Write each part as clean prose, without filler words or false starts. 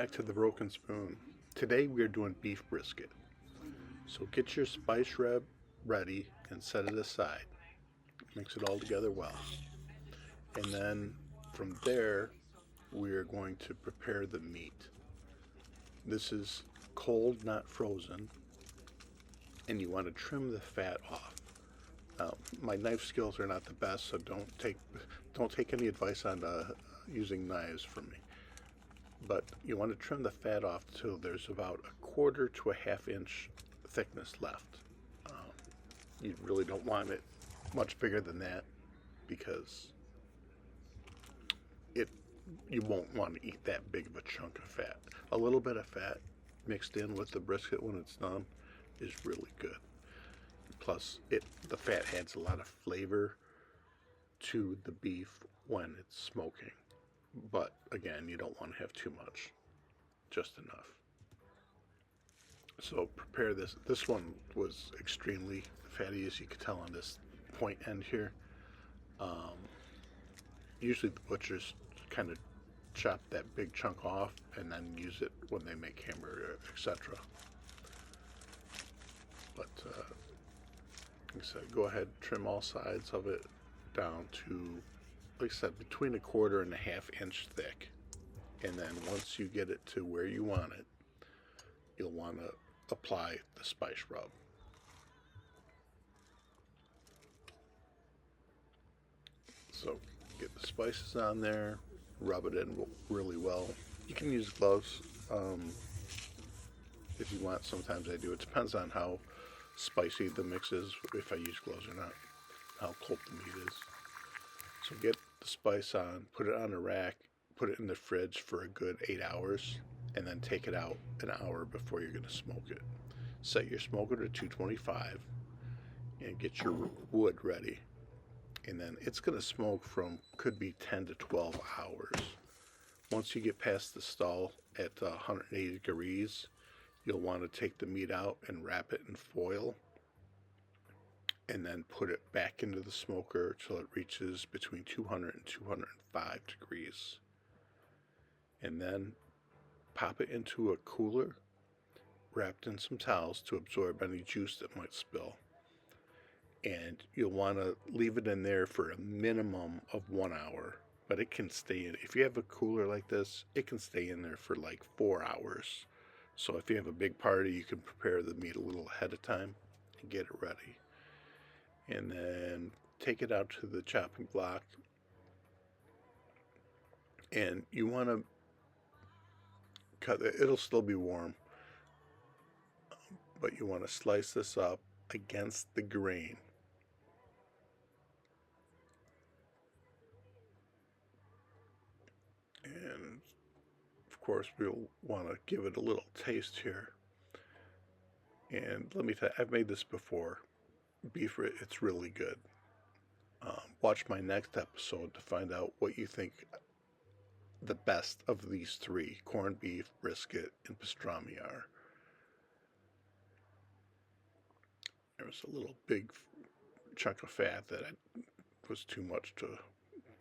back to the Broken Spoon. Today we are doing beef brisket. So get your spice rub ready and set it aside. Mix it all together well. And then from there, we are going to prepare the meat. This is cold, not frozen, and you want to trim the fat off. Now, my knife skills are not the best, so don't take any advice on using knives from me. But you want to trim the fat off till there's about a quarter to a half inch thickness left. Um, you really don't want it much bigger than that because it you won't want to eat that big of a chunk of fat. A little bit of fat mixed in with the brisket when it's done is really good. Plus, the fat adds a lot of flavor to the beef when it's smoking. But again, you don't want to have too much, just enough. So prepare this. This one was extremely fatty, as you could tell on this point end here. Um, Usually the butchers kind of chop that big chunk off and then use it when they make hamburger, etc. But like I said, go ahead, trim all sides of it down to, like I said, between a quarter and a half inch thick. And then once you get it to where you want it, you'll want to apply the spice rub. So get the spices on there, rub it in really well. You can use gloves if you want. Sometimes I do. It depends on how spicy the mix is, if I use gloves or not, how cold the meat is. So get the spice on, put it on a rack, put it in the fridge for a good 8 hours, and then take it out an hour before you're going to smoke it. Set your smoker to 225 and get your wood ready. And then it's going to smoke from, could be 10 to 12 hours. Once you get past the stall at 180 degrees, you'll want to take the meat out and wrap it in foil and then put it back into the smoker till it reaches between 200 and 205 degrees. And then pop it into a cooler wrapped in some towels to absorb any juice that might spill. And you'll want to leave it in there for a minimum of 1 hour, but it can stay in. If you have a cooler like this, it can stay in there for like 4 hours. So if you have a big party, you can prepare the meat a little ahead of time and get it ready. And then take it out to the chopping block. And you want to cut it, it'll still be warm, but you want to slice this up against the grain. And of course, we'll want to give it a little taste here. And let me tell you, I've made this before. Beef, it's really good. Watch my next episode to find out what you think the best of these three, corned beef, brisket, and pastrami, are. There was a little big chunk of fat that was too much to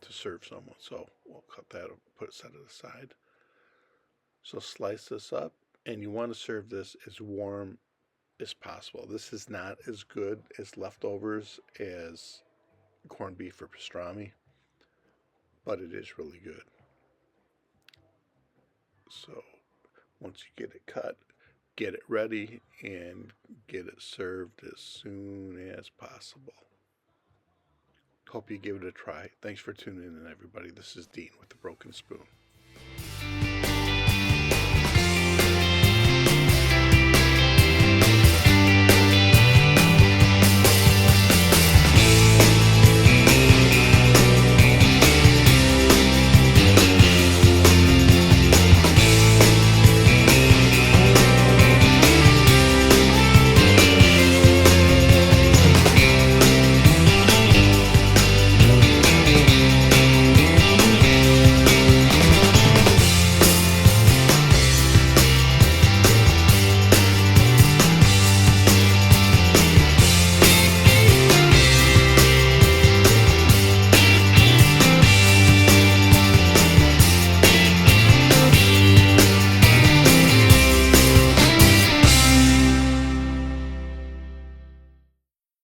serve someone, so we'll cut that up, set it aside. So slice this up, and you want to serve this as warm as possible. This is not as good as leftovers as corned beef or pastrami, but it is really good. So once you get it cut, get it ready and get it served as soon as possible. Hope you give it a try. Thanks for tuning in, everybody. This is Dean with the Broken Spoon.